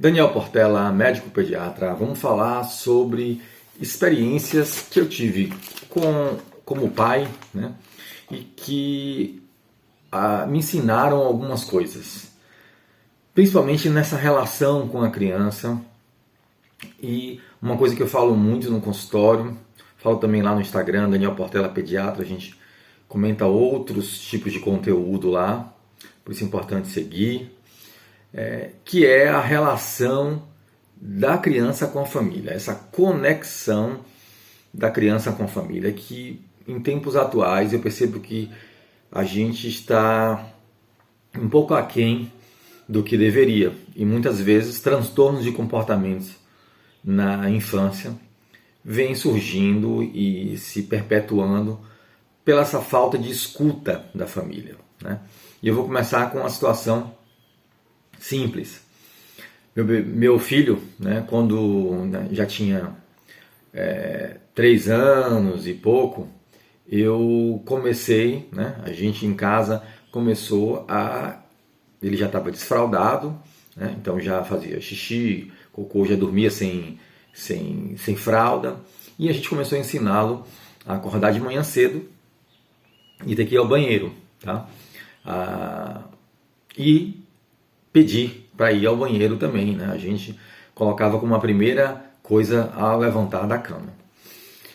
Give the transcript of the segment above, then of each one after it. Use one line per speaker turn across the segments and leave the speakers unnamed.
Daniel Portela, médico pediatra. Vamos falar sobre experiências que eu tive como pai, né? E que me ensinaram algumas coisas, principalmente nessa relação com a criança. E uma coisa que eu falo muito no consultório, falo também lá no Instagram, Daniel Portela Pediatra, a gente comenta outros tipos de conteúdo lá, por isso é importante seguir. Que é a relação da criança com a família, essa conexão da criança com a família, que em tempos atuais eu percebo que a gente está um pouco aquém do que deveria, e muitas vezes transtornos de comportamentos na infância vêm surgindo e se perpetuando pela essa falta de escuta da família, né? E eu vou começar com uma situação simples. Meu filho, né, quando já tinha 3 anos e pouco, eu comecei, né, a gente em casa começou ele já estava desfraldado, né, então já fazia xixi, cocô, já dormia sem fralda, e a gente começou a ensiná-lo a acordar de manhã cedo e ter que ir ao banheiro, tá? E pedir para ir ao banheiro também, né? A gente colocava como a primeira coisa a levantar da cama.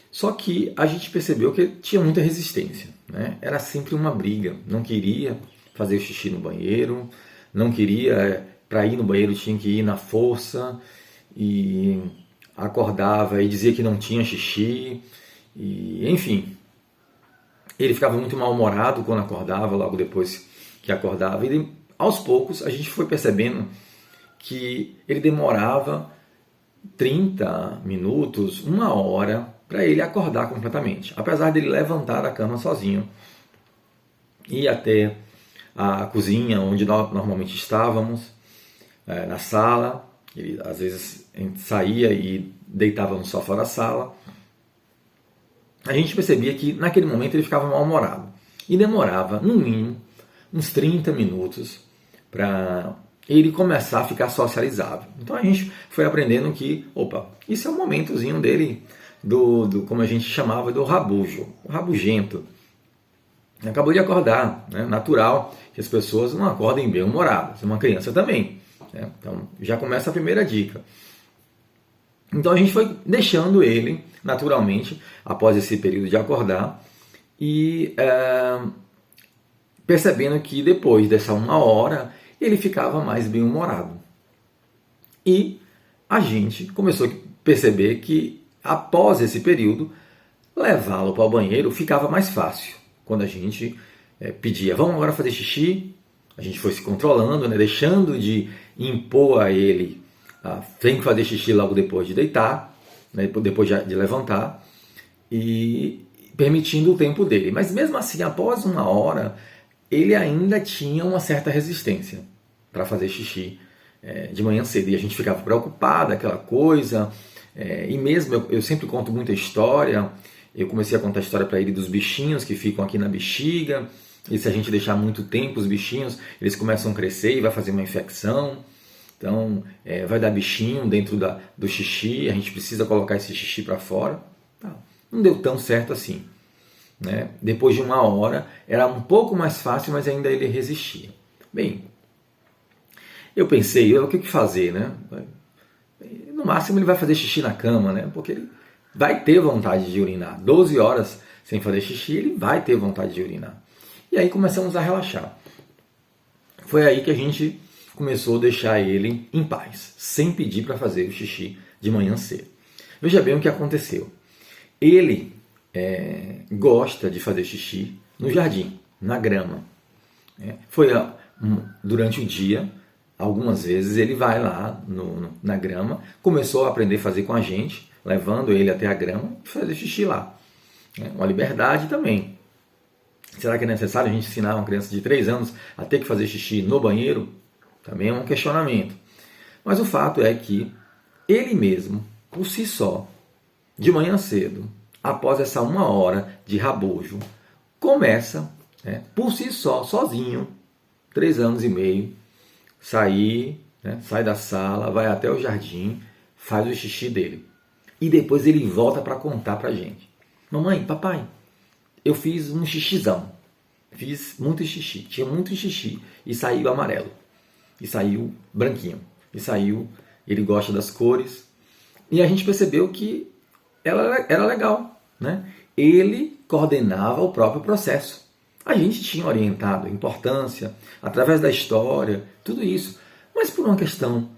Só que a gente percebeu que tinha muita resistência, né? Era sempre uma briga, não queria fazer xixi no banheiro, não queria, para ir no banheiro tinha que ir na força, e acordava e dizia que não tinha xixi, e enfim, ele ficava muito mal-humorado quando acordava, logo depois que acordava, e aos poucos a gente foi percebendo que ele demorava 30 minutos, 1 hora, para ele acordar completamente. Apesar dele levantar da cama sozinho, ir até a cozinha, onde nós normalmente estávamos, na sala. Ele às vezes saía e deitava no sofá da sala. A gente percebia que naquele momento ele ficava mal-humorado. E demorava, no mínimo, uns 30 minutos para ele começar a ficar socializável. Então a gente foi aprendendo que, isso é um momentozinho dele, como a gente chamava, do rabujo, o rabugento. Acabou de acordar, né? Natural que as pessoas não acordem bem-humoradas, uma criança também, né? Então já começa a primeira dica. Então a gente foi deixando ele naturalmente, após esse período de acordar, e percebendo que depois dessa 1 hora ele ficava mais bem-humorado. E a gente começou a perceber que após esse período, levá-lo para o banheiro ficava mais fácil. Quando a gente pedia, vamos agora fazer xixi, a gente foi se controlando, né, deixando de impor a ele, tem que fazer xixi logo depois de deitar, né, depois de levantar, e permitindo o tempo dele. Mas mesmo assim, após 1 hora, ele ainda tinha uma certa resistência para fazer xixi de manhã cedo. E a gente ficava preocupado, aquela coisa. E mesmo, eu sempre conto muita história. Eu comecei a contar a história para ele dos bichinhos que ficam aqui na bexiga. E se a gente deixar muito tempo os bichinhos, eles começam a crescer e vai fazer uma infecção. Então, vai dar bichinho dentro do xixi. A gente precisa colocar esse xixi para fora. Não deu tão certo assim, né? Depois de 1 hora era um pouco mais fácil, mas ainda ele resistia. Bem, eu pensei, o que fazer, né? No máximo ele vai fazer xixi na cama, né? Porque ele vai ter vontade de urinar. 12 horas sem fazer xixi, ele vai ter vontade de urinar. E aí começamos a relaxar. Foi aí que a gente começou a deixar ele em paz, sem pedir para fazer o xixi de manhã cedo. Veja bem o que aconteceu. Ele gosta de fazer xixi no jardim, na grama. Durante o dia, algumas vezes ele vai lá na grama, começou a aprender a fazer com a gente, levando ele até a grama e fazer xixi lá. Uma liberdade também. Será que é necessário a gente ensinar uma criança de 3 anos a ter que fazer xixi no banheiro? Também é um questionamento. Mas o fato é que ele mesmo, por si só, de manhã cedo, após essa 1 hora de rabujo, começa, por si só, sozinho, 3 anos e meio, sair né? Sai da sala, vai até o jardim, faz o xixi dele. E depois ele volta para contar para a gente. Mamãe, papai, eu fiz um xixizão. Fiz muito xixi. Tinha muito xixi e saiu amarelo. E saiu branquinho. E saiu, ele gosta das cores. E a gente percebeu que ela era legal, né? Ele coordenava o próprio processo. A gente tinha orientado a importância, através da história, tudo isso. Mas por uma questão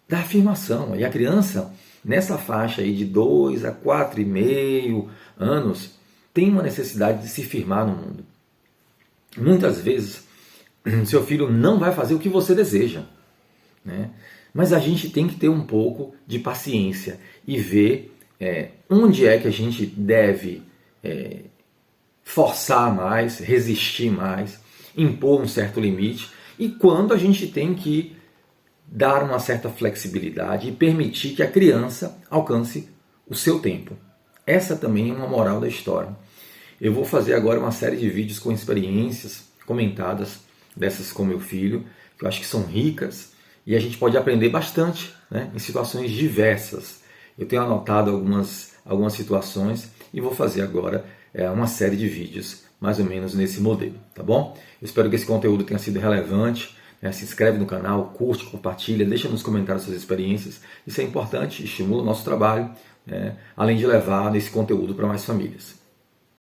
da afirmação. E a criança, nessa faixa aí de 2 a 4,5 anos, tem uma necessidade de se firmar no mundo. Muitas vezes, seu filho não vai fazer o que você deseja, né? Mas a gente tem que ter um pouco de paciência e ver onde é que a gente deve forçar mais, resistir mais, impor um certo limite, e quando a gente tem que dar uma certa flexibilidade e permitir que a criança alcance o seu tempo. Essa também é uma moral da história. Eu vou fazer agora uma série de vídeos com experiências comentadas dessas com meu filho, que eu acho que são ricas, e a gente pode aprender bastante, né, em situações diversas. Eu tenho anotado algumas situações e vou fazer agora uma série de vídeos mais ou menos nesse modelo, tá bom? Eu espero que esse conteúdo tenha sido relevante. Se inscreve no canal, curte, compartilha, deixa nos comentários suas experiências. Isso é importante, estimula o nosso trabalho, além de levar esse conteúdo para mais famílias.